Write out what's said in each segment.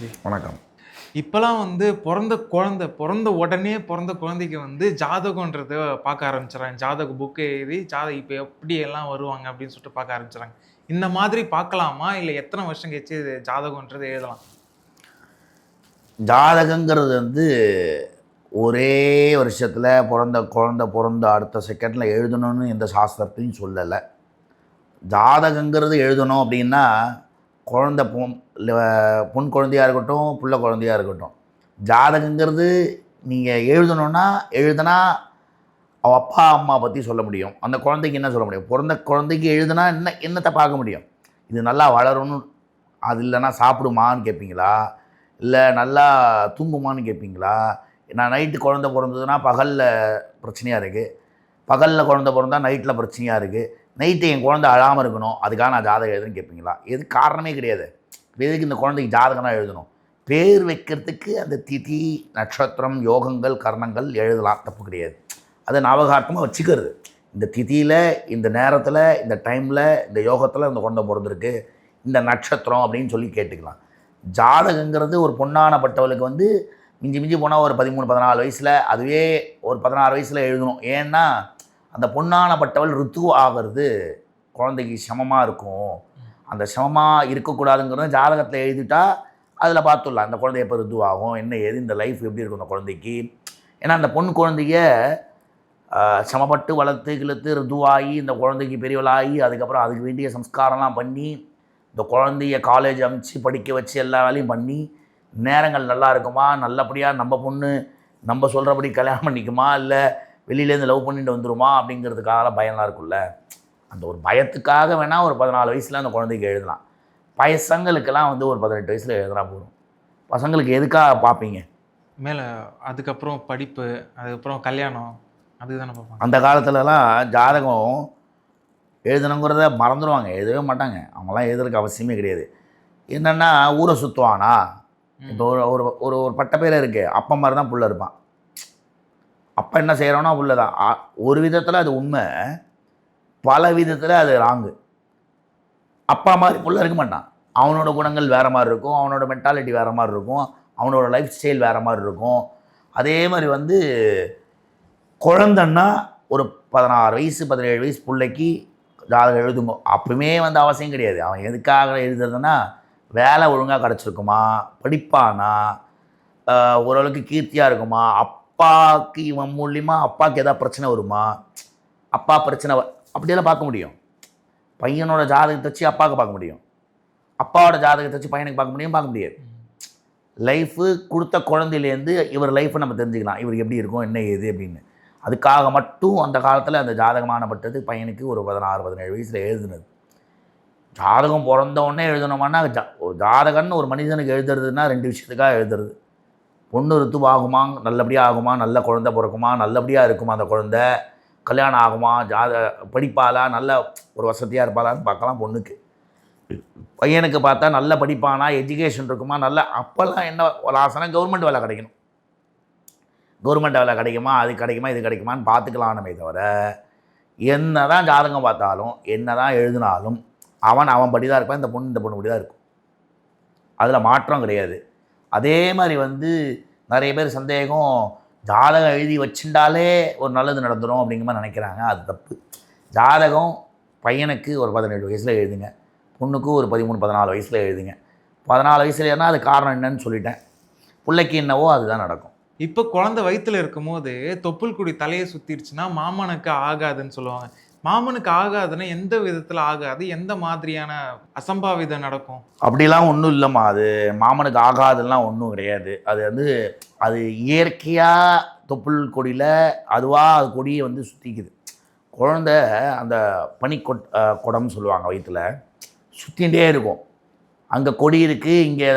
G. வணக்கம். இப்போலாம் பிறந்த உடனே பிறந்த குழந்தைக்கு ஜாதகன்றத பார்க்க ஆரம்பிச்சுறாங்க. ஜாதக புக் எழுதி இப்போ எப்படி எல்லாம் வருவாங்க அப்படின்னு சொல்லிட்டு பார்க்க ஆரம்பிச்சுறாங்க. இந்த மாதிரி பார்க்கலாமா? இல்ல எத்தனை வருஷம் கழிச்சு இது ஜாதகம்ன்றது எழுதலாம்? ஜாதகங்கிறது ஒரே வருஷத்தில் பிறந்த அடுத்த செகண்டில் எழுதணும்னு எந்த சாஸ்திரத்தையும் சொல்லலை. ஜாதகங்கிறது எழுதணும் அப்படின்னா குழந்த பொன் குழந்தையாக இருக்கட்டும், புள்ள குழந்தையாக இருக்கட்டும், ஜாதகங்கிறது நீங்கள் எழுதுனா அவள் அப்பா அம்மா பற்றி சொல்ல முடியும். அந்த குழந்தைக்கு என்ன சொல்ல முடியும்? பிறந்த குழந்தைக்கு எழுதுனா என்னத்தை பார்க்க முடியும்? இது நல்லா வளரணும், அது இல்லைன்னா சாப்பிடுமான்னு கேட்பீங்களா? இல்லை நல்லா தூங்குமான்னு கேட்பீங்களா? நான் நைட்டு குழந்த பிறந்ததுன்னா பகலில் பிரச்சனையாக இருக்குது, பகலில் குழந்த பிறந்தா நைட்டில் பிரச்சனையாக இருக்குது, நைட்டு என் குழந்தை அழாமல் இருக்கணும், அதுக்காக நான் ஜாதகம் எழுதுன்னு கேட்பீங்களா? எது காரணமே கிடையாது. எதுக்கு இந்த குழந்தைக்கு ஜாதகம் தான் எழுதணும்? பேர் வைக்கிறதுக்கு அந்த திதி நட்சத்திரம் யோகங்கள் கர்ணங்கள் எழுதலாம், தப்பு கிடையாது. அதை ஞாபகார்த்தமாக வச்சுக்கிறது. இந்த திதியில் இந்த நேரத்தில் இந்த டைமில் இந்த யோகத்தில் இந்த குழந்தை பிறந்திருக்கு, இந்த நட்சத்திரம் அப்படின்னு சொல்லி கேட்டுக்கலாம். ஜாதகங்கிறது ஒரு பொண்ணானப்பட்டவளுக்கு மிஞ்சி போனால் ஒரு 13-14 வயசில், அதுவே ஒரு 16 வயசில் எழுதணும். ஏன்னா அந்த பொண்ணானப்பட்டவள் ருத்து ஆகிறது குழந்தைக்கு சமமாக இருக்கும். அந்த சமமாக இருக்கக்கூடாதுங்கிறத ஜாதகத்தில் எழுதிட்டா அதில் பார்த்துடலாம் அந்த குழந்தை எப்போ ருத்து ஆகும், என்ன ஏது, இந்த லைஃப் எப்படி இருக்கும் அந்த குழந்தைக்கு. ஏன்னா அந்த பொண்ணு குழந்தைய சமப்பட்டு வளர்த்து கிழத்து ருத்துவாகி இந்த குழந்தைக்கு பெரியவளாகி அதுக்கப்புறம் அதுக்கு வேண்டிய சம்ஸ்காரம்லாம் பண்ணி இந்த குழந்தைய காலேஜ் அனுப்பிச்சு படிக்க வச்சு எல்லா வேலையும் பண்ணி நேரங்கள் நல்லா இருக்குமா, நல்லபடியாக நம்ம பொண்ணு நம்ம சொல்கிறபடி கல்யாணம் பண்ணிக்குமா, இல்லை வெளியிலேருந்து லவ் பண்ணிட்டு வந்துடுமா அப்படிங்கிறதுக்காக பயம்லாம் இருக்குல்ல. அந்த ஒரு பயத்துக்காக வேணால் ஒரு 14 வயசில் அந்த குழந்தைக்கு எழுதலாம். பசங்களுக்கெல்லாம் ஒரு 18 வயசில் எழுதுனா போதும். பசங்களுக்கு எதுக்காக பார்ப்பீங்க? மேலே அதுக்கப்புறம் படிப்பு, அதுக்கப்புறம் கல்யாணம், அதுதானே பார்ப்பாங்க. அந்த காலத்துலலாம் ஜாதகம் எழுதணுங்கிறத மறந்துடுவாங்க, எழுதவே மாட்டாங்க. அவங்களாம் எழுதுறதுக்கு அவசியமே கிடையாது. என்னென்னா ஊரை சுற்றுவானா, இப்போ ஒரு ஒரு ஒரு பட்ட பேர் இருக்குது, அப்பா மாதிரி தான் புள்ள இருப்பான். அப்போ என்ன செய்கிறோன்னா புள்ள தான். ஒரு விதத்தில் அது உண்மை, பல விதத்தில் அது ராங்கு. அப்பா மாதிரி புள்ள இருக்க மாட்டான். அவனோட குணங்கள் வேறு மாதிரி இருக்கும், அவனோட மென்டாலிட்டி வேறு மாதிரி இருக்கும், அவனோட லைஃப் ஸ்டைல் வேறு மாதிரி இருக்கும். அதே மாதிரி குழந்தைன்னா ஒரு 16 வயசு 17 வயசு பிள்ளைக்கு ஜாதகம் எழுதுங்க. அப்பவுமே அவசியம் கிடையாது. அவன் எதுக்காக எழுதுறதுன்னா வேலை ஒழுங்காக கிடச்சிருக்குமா, படிப்பானா, ஓரளவுக்கு கீர்த்தியாக இருக்குமா, அப்பாவுக்கு இவன் மூலியமாக அப்பாவுக்கு எதாவது பிரச்சனை வருமா, அப்பா பிரச்சனை அப்படியெல்லாம் பார்க்க முடியும். பையனோட ஜாதகத்தை வச்சு அப்பாவுக்கு பார்க்க முடியும், அப்பாவோட ஜாதகத்தை வச்சு பையனுக்கு பார்க்க முடியாது. லைஃபு கொடுத்த குழந்தையிலேருந்து இவர் லைஃப்பை நம்ம தெரிஞ்சுக்கலாம், இவருக்கு எப்படி இருக்கும் என்ன ஏது அப்படின்னு. அதுக்காக மட்டும் அந்த காலத்தில் அந்த ஜாதகமானப்பட்டது பையனுக்கு ஒரு 16-17 வயசில் எழுதுனது. ஜாதகம் பிறந்தவுடனே எழுதணுமான்னா ஜாதகம்னு ஒரு மனிதனுக்கு எழுதுறதுன்னா 2 விஷயத்துக்காக எழுதுறது. பொண்ணு ருத்துவாகுமா, நல்லபடியாக ஆகுமா, நல்ல குழந்தை பிறக்குமா, நல்லபடியாக இருக்குமா அந்த குழந்தை, கல்யாணம் ஆகுமா, படிப்பாளா, நல்ல ஒரு வசதியாக இருப்பாளான்னு பார்க்கலாம் பொண்ணுக்கு. பையனுக்கு பார்த்தா நல்ல படிப்பானா, எஜுகேஷன் இருக்குமா, நல்ல அப்போல்லாம் என்ன ஒரு ஆசனை, கவர்மெண்ட் வேலை கிடைக்கணும். கவர்மெண்ட் வேலை கிடைக்குமா, அது கிடைக்குமா, இது கிடைக்குமான்னு பார்த்துக்கலாமே தவிர என்ன தான் ஜாதகம் பார்த்தாலும் என்ன தான் எழுதினாலும் அவன் படி தான் இருப்பான், இந்த பொண்ணு படி தான் இருக்கும். அதில் மாற்றம் கிடையாது. அதே மாதிரி நிறைய பேர் சந்தேகம், ஜாதகம் எழுதி வச்சுட்டாலே ஒரு நல்லது நடந்துடும் அப்படிங்கிற மாதிரி நினைக்கிறாங்க. அது தப்பு. ஜாதகம் பையனுக்கு ஒரு 17 வயசில் எழுதுங்க, பொண்ணுக்கு ஒரு 13-14 வயசில் எழுதுங்க. 14 வயசுல ஏன்னா அது காரணம் என்னன்னு சொல்லிட்டேன். பிள்ளைக்கு என்னவோ அதுதான் நடக்கும். இப்போ குழந்தை வயிற்றுல இருக்கும்போது தொப்புள் கொடி தலையை சுற்றிடுச்சுன்னா மாமனுக்கு ஆகாதுன்னு சொல்லுவாங்க. மாமனுக்கு ஆகாதுன்னா எந்த விதத்தில் ஆகாது, எந்த மாதிரியான அசம்பாவிதம் நடக்கும்? அப்படிலாம் ஒன்றும் இல்லைம்மா. அது மாமனுக்கு ஆகாதுலாம் ஒன்றும் கிடையாது. அது இயற்கையாக தொப்புள் கொடியில் அதுவாக அது கொடியை சுற்றிக்குது. குழந்த அந்த குடம்னு சொல்லுவாங்க, வயிற்றில் சுற்றிகிட்டே இருக்கும். அங்கே கொடி இருக்குது, இங்கே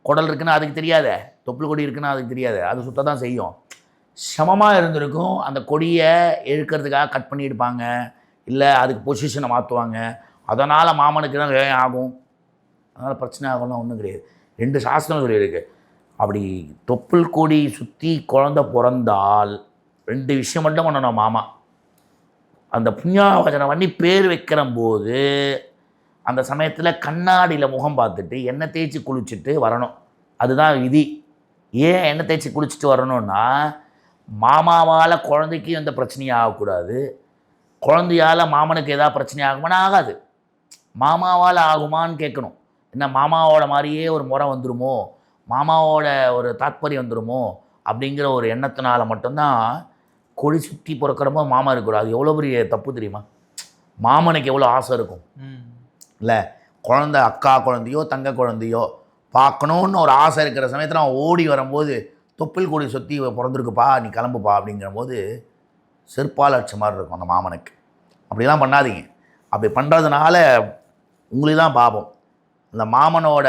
குடல் இருக்குன்னு அதுக்கு தெரியாத, தொப்புள் கொடி இருக்குன்னு அதுக்கு தெரியாது, அது சுத்த தான் செய்யும். சமமாக இருந்திருக்கும். அந்த கொடியை இழுக்கிறதுக்காக கட் பண்ணி எடுப்பாங்க, இல்லை அதுக்கு பொசிஷனை மாற்றுவாங்க. அதனால் மாமனுக்கு தான் ஆகும், அதனால் பிரச்சனை ஆகும்லாம் ஒன்றும் கிடையாது. 2 சாஸ்திரம் சொல்லியிருக்கு. அப்படி தொப்புள் கொடி சுற்றி குழந்த பிறந்தால் 2 விஷயம் மட்டும் பண்ணணும் மாமா. அந்த புண்ணியாவச்சனம் பண்ணி பேர் வைக்கிற போது அந்த சமயத்தில் கண்ணாடியில் முகம் பார்த்துட்டு எண்ணெய் தேய்ச்சி குளிச்சுட்டு வரணும். அதுதான் விதி. ஏன் எண்ணெய் தேய்ச்சி குளிச்சுட்டு வரணும்னா, மாமாவால் குழந்தைக்கு எந்த பிரச்சனையும் ஆகக்கூடாது, குழந்தையால் மாமனுக்கு ஏதாவது பிரச்சனை ஆகுமானா ஆகாது. மாமாவால் ஆகுமான்னு கேட்கணும். என்ன மாமாவோட மாதிரியே ஒரு முறை வந்துடுமோ, மாமாவோட ஒரு தாத்பரியம் வந்துடுமோ அப்படிங்கிற ஒரு எண்ணத்தினால மட்டும்தான் கொடி சுற்றி பிறக்கிறமோ மாமா இருக்கக்கூடாது. அது எவ்வளோ பெரிய தப்பு தெரியுமா? மாமனுக்கு எவ்வளோ ஆசை இருக்கும் இல்லை? குழந்தை அக்கா குழந்தையோ தங்க குழந்தையோ பார்க்கணுன்னு ஒரு ஆசை இருக்கிற சமயத்தில் அவன் ஓடி வரும்போது தொப்பில் கொடி சுற்றி பிறந்திருக்குப்பா நீ கிளம்புப்பா அப்படிங்கிற போது செருப்பால் அடிச்ச மாதிரி இருக்கும் அந்த மாமனுக்கு. அப்படிலாம் பண்ணாதீங்க. அப்படி பண்ணுறதுனால உங்களுக்கு தான் பாபம். அந்த மாமனோட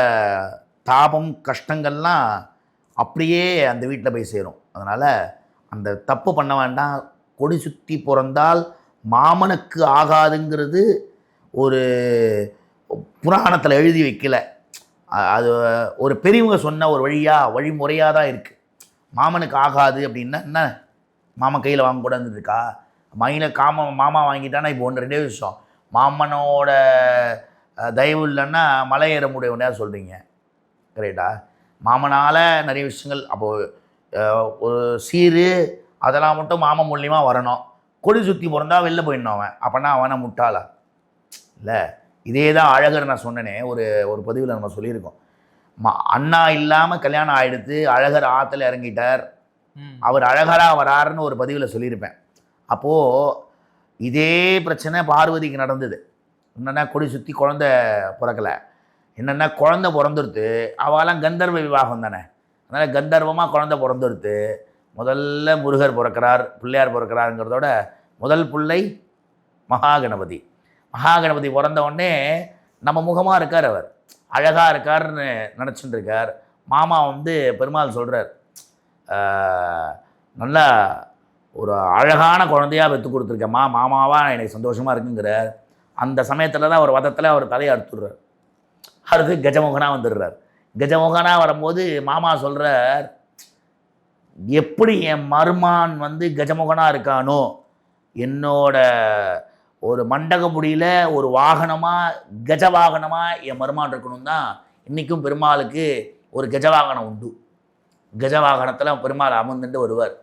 தாபம் கஷ்டங்கள்லாம் அப்படியே அந்த வீட்டில் போய் சேரும். அதனால் அந்த தப்பு பண்ண வேண்டாம். கொடி சுற்றி பிறந்தால் மாமனுக்கு ஆகாதுங்கிறது ஒரு புராணத்தில் எழுதி வைக்கல. அது ஒரு பெரியவங்க சொன்ன ஒரு வழிமுறையாக தான் இருக்குது. மாமனுக்கு ஆகாது அப்படின்னா என்ன, மாமன் கையில் வாங்கக்கூடாதுன்னு இருக்கா? மாமா வாங்கிட்டானா இப்போ ஒன்று ரெண்டே விஷயம். மாமனோட தயவு இல்லைன்னா மலை ஏற முடியவுன்னா சொல்கிறீங்க, கரெக்டா? மாமனால் நிறைய விஷயங்கள் அப்போது ஒரு சீர் அதெல்லாம் மட்டும் மாமன் மூலியமாக வரணும். கொடி சுற்றி பிறந்தா வெளில போயிடணும் அவன். அப்போனா அவனை முட்டாளா இல்லை? இதே தான் அழகர் நான் சொன்னேனே ஒரு பதிவில் நம்ம சொல்லியிருக்கோம். அண்ணா இல்லாமல் கல்யாணம் ஆகிடுத்து, அழகர் ஆற்றுல இறங்கிட்டார், அவர் அழகராக வராருன்னு ஒரு பதிவில் சொல்லியிருப்பேன். அப்போது இதே பிரச்சனை பார்வதிக்கு நடந்தது. என்னென்னா கொடி சுற்றி குழந்த பிறக்கலை. என்னென்னா குழந்த பிறந்துடுத்து, அவெல்லாம் கந்தர்வ விவாகம் தானே, அதனால் கந்தர்வமாக குழந்த பிறந்துடுத்து. முதல்ல முருகர் பிறக்கிறார், பிள்ளையார் பிறக்கிறாருங்கிறதோட முதல் பிள்ளை மகாகணபதி. மகாகணபதி பிறந்த உடனே நம்ம முகமாக இருக்கார், அவர் அழகாக இருக்காருன்னு நினச்சிட்டு இருக்கார். மாமா பெருமாள் சொல்கிறார், நல்லா ஒரு அழகான குழந்தையாக பெற்று கொடுத்துருக்கேம்மா, மாமாவாக எனக்கு சந்தோஷமாக இருக்குங்கிறார். அந்த சமயத்தில் தான் ஒரு வதத்தில் அவர் தலையை அறுத்துடுறார். அடுத்து கஜமுகனாக வந்துடுறார். கஜமுகனாக வரும்போது மாமா சொல்கிறார், எப்படி என் மருமான் கஜமுகனாக இருக்கானோ, என்னோட ஒரு மண்டகமுடியில் ஒரு வாகனமாக கஜ வாகனமாக என் மருமான் இருக்கணும் தான் இன்றைக்கும் பெருமாளுக்கு ஒரு கஜ வாகனம் உண்டு. கஜ வாகனத்தில் பெருமாள் அமர்ந்துட்டு வருவார்.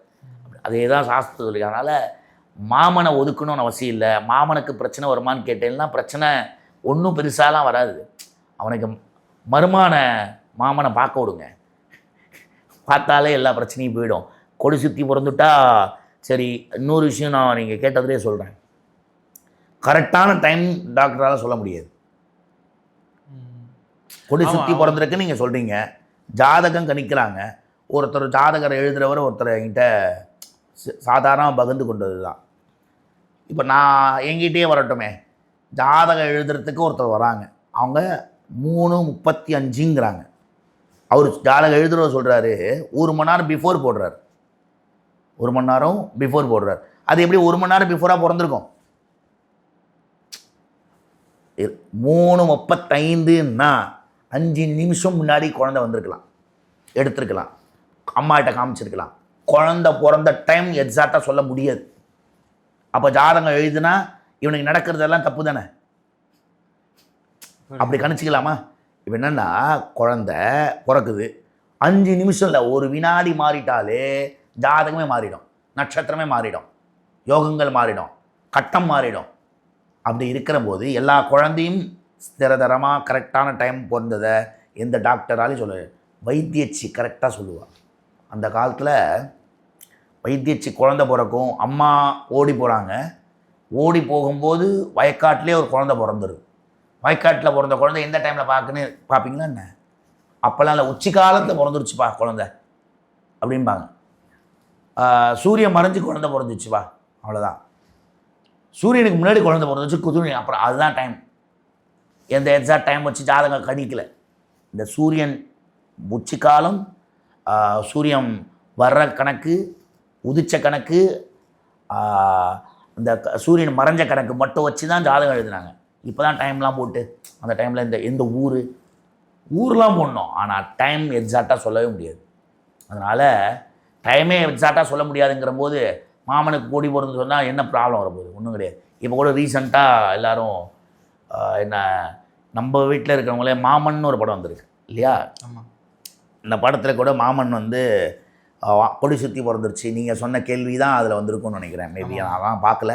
அதே தான் சாஸ்திரம் சொல்லி. அதனால் மாமனை ஒதுக்கணும்னு அவசியம் இல்லை. மாமனுக்கு பிரச்சனை வருமானு கேட்டேன்னா பிரச்சனை ஒன்றும் பெருசாலாம் வராது. அவனுக்கு மருமான மாமனை பார்க்க விடுங்க, பார்த்தாலே எல்லா பிரச்சனையும் போயிடும். கொடி சுற்றி பிறந்துட்டா சரி. இன்னொரு விஷயம் நான் நீங்கள் கேட்டதுலேயே சொல்கிறேன், கரெக்டான டைம் டாக்டரால் சொல்ல முடியாது. கொடி சுற்றி பிறந்திருக்குன்னு நீங்கள் சொல்கிறீங்க, ஜாதகம் கணிக்கிறாங்க. ஒருத்தர் ஜாதகரை எழுதுகிறவர் ஒருத்தர் என்கிட்ட சாதாரணமாக பகிர்ந்து கொண்டது தான். இப்போ நான் எங்கிட்டே வரட்டுமே, ஜாதகம் எழுதுறதுக்கு ஒருத்தர் வராங்க, அவங்க 3:35ங்கிறாங்க. அவர் ஜாதகம் எழுதுறவர் சொல்கிறாரு 1 மணி நேரம் பிஃபோர் போடுறார். 1 மணி நேரம் பிஃபோர் போடுறார். அது எப்படி 1 மணி நேரம் பிஃபோராக பிறந்திருக்கும்? 3:35ன்னா 5 நிமிஷம் முன்னாடி குழந்தை வந்திருக்கலாம், எடுத்துருக்கலாம், அம்மாகிட்ட காமிச்சிருக்கலாம். குழந்தை பிறந்த டைம் எக்ஸாக்டாக சொல்ல முடியாது. அப்போ ஜாதகம் எழுதுனா இவனுக்கு நடக்கிறதெல்லாம் தப்பு தானே, அப்படி கணிச்சிக்கலாமா? இப்போ என்னென்னா குழந்தை பிறக்குது, 5 நிமிஷம் இல்லை, 1 வினாடி மாறிட்டாலே ஜாதகமே மாறிடும், நட்சத்திரமே மாறிடும், யோகங்கள் மாறிடும், கட்டம் மாறிடும். அப்படி இருக்கிற போது எல்லா குழந்தையும் ஸ்திரதரமாக கரெக்டான டைம் பிறந்ததை எந்த டாக்டராலையும் சொல்ல, வைத்தியச்சி கரெக்டாக சொல்லுவாள். அந்த காலத்தில் வைத்தியச்சி குழந்தை பிறக்கும், அம்மா ஓடி போகிறாங்க, ஓடி போகும்போது வயக்காட்டிலே ஒரு குழந்தை பிறந்துருது. வயக்காட்டில் பிறந்த குழந்தை எந்த டைமில் பார்ப்பீங்களா என்ன? அப்போல்லாம் இல்லை, உச்சி காலத்தில் பிறந்துருச்சுப்பா குழந்தை அப்படிம்பாங்க. சூரியன் மறைஞ்சு குழந்தை பிறந்துச்சுப்பா, அவ்வளோதான். சூரியனுக்கு முன்னாடி குழந்தை பிறந்துச்சு குதுணி, அப்புறம் அதுதான் டைம். எந்த எக்ஸாக்ட் டைம் வச்சு ஜாதகம் கணிக்கலை. இந்த சூரியன் உச்சிக்காலம், சூரியன் வர்ற கணக்கு, உதிச்ச கணக்கு, இந்த சூரியன் மறைஞ்ச கணக்கு மட்டும் வச்சு தான் ஜாதகம் எழுதுனாங்க. இப்போ தான் டைம்லாம் போட்டு அந்த டைமில் எந்த ஊர்லாம் போடணும், ஆனால் டைம் எக்ஸாக்டாக சொல்லவே முடியாது. அதனால் டைமே எக்ஸாக்டாக சொல்ல முடியாதுங்கிற போது மாமனுக்கு கூடி போகிறது சொன்னால் என்ன ப்ராப்ளம் வரப்போகுது? ஒன்றும் கிடையாது. இப்போ கூட ரீசெண்டாக எல்லோரும் நம்ம வீட்டில் இருக்கிறவங்களே மாமன்னு ஒரு படம் வந்திருக்கு இல்லையா? இந்த படத்தில் கூட மாமன் வந்து கொடி சுற்றி பிறந்துருச்சு, நீங்கள் சொன்ன கேள்வி தான் அதில் வந்திருக்கும்னு நினைக்கிறேன். மேபி நான் தான் பார்க்கல.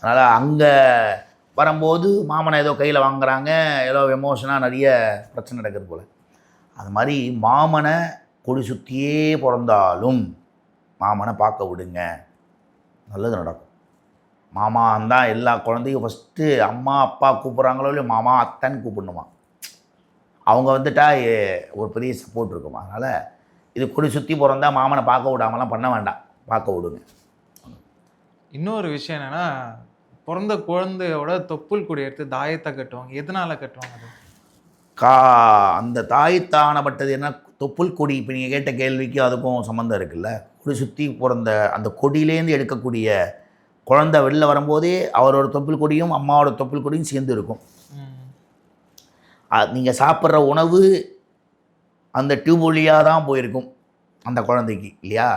அதனால் அங்கே வரும்போது மாமனை ஏதோ கையில் வாங்குறாங்க, ஏதோ எமோஷனாக நிறைய பிரச்சனை நடக்குது போல். அது மாதிரி மாமனை கொடி சுற்றியே பிறந்தாலும் மாமனை பார்க்க விடுங்க, நல்லது நடக்கும். மாமா தான் எல்லா குழந்தையும் ஃபஸ்ட்டு அம்மா அப்பா கூப்பிட்றாங்களோ இல்லையோ மாமா அத்தைன்னு கூப்பிடணுமா. அவங்க வந்துட்டா ஒரு பெரிய சப்போர்ட் இருக்குமா. அதனால் இது கொடி சுற்றி பிறந்தா மாமனை பார்க்க விடாமலாம் பண்ண வேண்டாம், பார்க்க விடுங்க. இன்னொரு விஷயம் என்னென்னா, பிறந்த குழந்தையோட தொப்புள் கொடி எடுத்து தாயத்தை கட்டுவாங்க. எதனால் கட்டுவாங்க அது? அந்த தாயத்தானப்பட்டது என்ன, தொப்புள் கொடி. இப்போ நீங்கள் கேட்ட கேள்விக்கு அதுக்கும் சம்மந்தம் இருக்குல்ல. கொடி சுற்றி பிறந்த அந்த கொடியிலேருந்து எடுக்கக்கூடிய குழந்தை வெளில வரும்போதே அவரோட தொப்புள் கொடியும் அம்மாவோட தொப்புள் கொடியும் சேர்ந்து இருக்கும். நீங்கள் சாப்பிட்ற உணவு அந்த டியூப் வழியாக தான் போயிருக்கும் அந்த குழந்தைக்கு இல்லையா.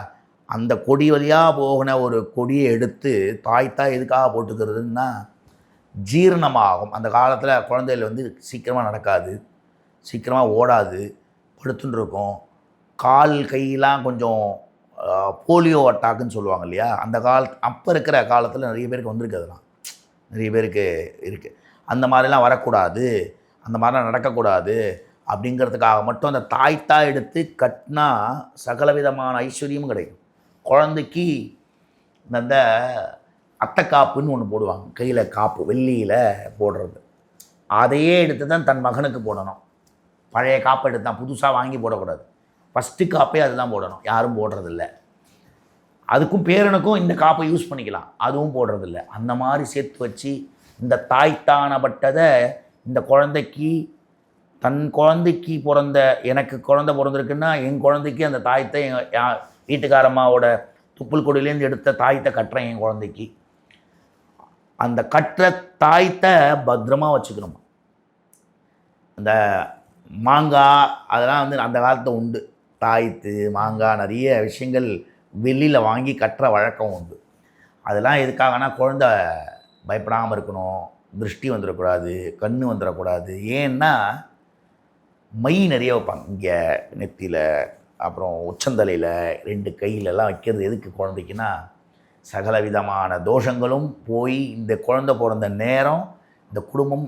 அந்த கொடி வழியாக போகின ஒரு கொடியை எடுத்து தாய்த்தான் எதுக்காக போட்டுக்கிறதுன்னா ஜீரணமாகும். அந்த காலத்தில் குழந்தைகள் வந்து சீக்கிரமாக நடக்காது, சீக்கிரமாக ஓடாது, படுத்துன்னு இருக்கும். கால் கையெல்லாம் கொஞ்சம் போலியோ அட்டாக்குன்னு சொல்லுவாங்க இல்லையா. அந்த அப்போ இருக்கிற காலத்தில் நிறைய பேருக்கு வந்திருக்கு, அதெல்லாம் நிறைய பேருக்கு இருக்குது. அந்த மாதிரிலாம் வரக்கூடாது, அந்த மாதிரிலாம் நடக்கக்கூடாது அப்படிங்கிறதுக்காக மட்டும் அந்த தாய்த்தாய் எடுத்து கட்டினா சகலவிதமான ஐஸ்வர்யமும் கிடைக்கும். குழந்தைக்கு அந்த அத்தைக்காப்புன்னு ஒன்று போடுவாங்க, கையில் காப்பு வெள்ளியில் போடுறது. அதையே எடுத்து தான் தன் மகனுக்கு போடணும். பழைய காப்பை எடுத்து தான் புதுசாக வாங்கி போடக்கூடாது. ஃபஸ்ட்டு காப்பே அதுதான் போடணும், யாரும் போடுறதில்ல. அதுக்கும் பேரனுக்கும் இந்த காப்பை யூஸ் பண்ணிக்கலாம், அதுவும் போடுறதில்ல. அந்த மாதிரி சேர்த்து வச்சு இந்த தாய்த்தானப்பட்டதை இந்த குழந்தைக்கு, தன் குழந்தைக்கு பிறந்த, எனக்கு குழந்தை பிறந்திருக்குன்னா என் குழந்தைக்கு அந்த தாயத்தை என் வீட்டுக்காரம்மாவோட துப்புள் கொடியிலேருந்து எடுத்த தாயத்தை கட்டுறேன் என் குழந்தைக்கு. அந்த கட்டுற தாயத்தை பத்திரமாக வச்சுக்கணுமா. அந்த மாங்காய் அதெல்லாம் வந்து அந்த காலத்தில் உண்டு. தாயத்து மாங்காய் நிறைய விஷயங்கள் வெளியில் வாங்கி கட்டுற வழக்கம் உண்டு. அதெல்லாம் எதுக்காகனா குழந்தை பயப்படாமல் இருக்கணும், திருஷ்டி வந்துடக்கூடாது, கண் வந்துடக்கூடாது. ஏன்னா மை நிறைய வைப்பாங்க இங்கே நெத்தியில், அப்புறம் உச்சந்தலையில், 2 கையிலெல்லாம் வைக்கிறது எதுக்கு குழந்தைக்குன்னா சகல விதமான தோஷங்களும் போய் இந்த குழந்தை பிறந்த நேரம் இந்த குடும்பம்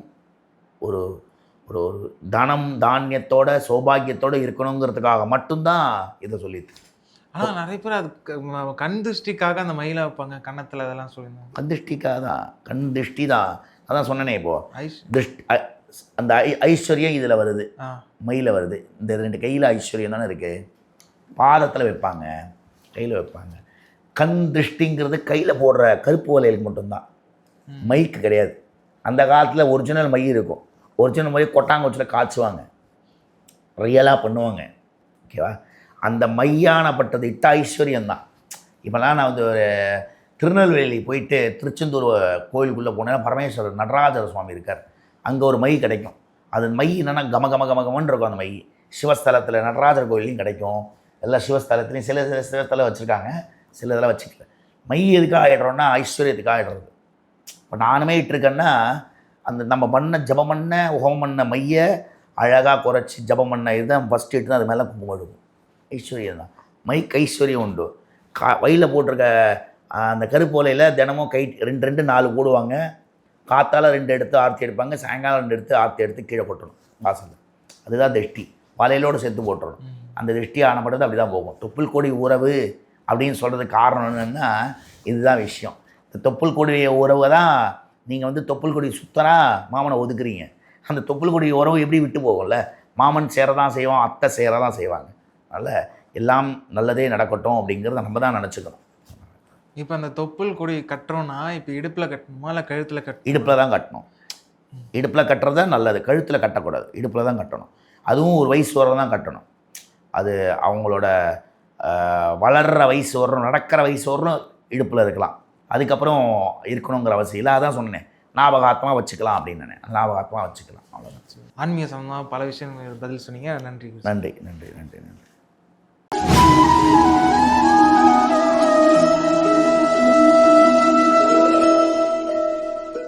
ஒரு ஒரு ஒரு தனம் தானியத்தோட சௌபாகியத்தோடு இருக்கணுங்கிறதுக்காக மட்டும்தான் இதை சொல்லிட்டு. ஆனால் நிறைய பேர் அது கண் திருஷ்டிக்காக அந்த மயிலை வைப்பாங்க கன்னத்தில், அதெல்லாம் சொல்லியிருந்தாங்க. கண் திருஷ்டிக்காக தான், கண் திருஷ்டி தான். அதான் சொன்னேனே இப்போது திருஷ்டி. அந்த ஐஸ்வர்யம் இதில் வருது, மயில வருது. இந்த 2 கையில் ஐஸ்வர்யம் தானே இருக்குது. பாதத்தில் வைப்பாங்க, கையில் வைப்பாங்க. கண் திருஷ்டிங்கிறது கையில் போடுற கருப்பு வலைகளுக்கு மட்டும்தான், மைக்கு கிடையாது. அந்த காலத்தில் ஒரிஜினல் மை இருக்கும். ஒரிஜினல் மை கொட்டாங்குச்சியில் காய்ச்சுவாங்க, ரியலாக பண்ணுவாங்க. ஓகேவா. அந்த மையானப்பட்டது இட்ட ஐஸ்வர்யம் தான். இப்போலாம் நான் வந்து ஒரு திருநெல்வேலி போயிட்டு திருச்செந்தூர் கோயிலுக்குள்ளே போனேன்னா பரமேஸ்வரர் நடராஜர் சுவாமி இருக்கார். அங்கே ஒரு மை கிடைக்கும். அது மை என்னென்னா கம கம கமகமன்னு இருக்கும். அந்த மை சிவஸ்தலத்தில் நடராஜர் கோயிலையும் கிடைக்கும், எல்லா சிவஸ்தலத்துலேயும். சில சிவஸ்தலம் வச்சுருக்காங்க, சில இதெல்லாம் வச்சுக்கல. மை எதுக்காக ஆகிடுறோன்னா ஐஸ்வர்யத்துக்காக ஆகிடுறது. இப்போ நானுமே இட்டிருக்கேன்னா அந்த நம்ம பண்ண ஜபம் பண்ண உகம் பண்ண மையை அழகாக குறைச்சி ஜபம் பண்ண இதுதான் ஃபஸ்ட்டு இட்டு தான் அது மேலே குங்குமம் எடுக்கும். ஐஸ்வர்யம் தான், மைக்கு ஐஸ்வர்யம் உண்டு. வயலில் போட்டிருக்க அந்த கருப்பு ஓலையில் தினமும் கை 2 4 போடுவாங்க. காத்தால் 2 எடுத்து ஆர்த்தி எடுப்பாங்க, சாயங்காலம் 2 எடுத்து ஆர்த்தி எடுத்து கீழே போட்டுடணும் வாசலில். அதுதான் திருஷ்டி, வலையிலோடு சேர்த்து போட்டுடணும். அந்த திருஷ்டி ஆனப்பட்டது அப்படி தான் போகும். தொப்புள் கொடி உறவு அப்படின்னு சொல்கிறதுக்கு காரணம் என்னென்னா இதுதான் விஷயம். இந்த தொப்புள் கொடி உறவை தான் நீங்கள் வந்து தொப்புள் கொடி சுத்தனா மாமனை ஒதுக்குறீங்க. அந்த தொப்புள் கொடி உறவு எப்படி விட்டு போகும்ல. மாமன் சேர தான் செய்வான், அத்தை சேர தான் செய்வாங்க. அதனால் எல்லாம் நல்லதே நடக்கட்டும் அப்படிங்கிறத நம்ம தான் நினச்சிக்கணும். இப்போ அந்த தொப்புள் கொடி கட்டுறோன்னா இப்போ இடுப்பில் கட்டணுமா இல்லை கழுத்தில் கட்டணும்? இடுப்பில் தான் கட்டணும். இடுப்பில் கட்டுறது தான் நல்லது, கழுத்தில் கட்டக்கூடாது, இடுப்பில் தான் கட்டணும். அதுவும் ஒரு வயசு வரை தான் கட்டணும். அது அவங்களோட வளர்கிற வயசு வரணும், நடக்கிற வயசு வரணும் இடுப்பில் இருக்கலாம். அதுக்கப்புறம் இருக்கணுங்கிற அவசியம் இல்லை. அதான் சொன்னேன், ஞாபகார்த்தமாக வச்சுக்கலாம் அப்படின்னு. ஞாபகார்த்தமாக வச்சுக்கலாம், அவ்வளோதான். ஆன்மீக சம்பந்தமாக பல விஷயங்கள் பதில் சொன்னீங்க. நன்றி. நன்றி நன்றி நன்றி நன்றி.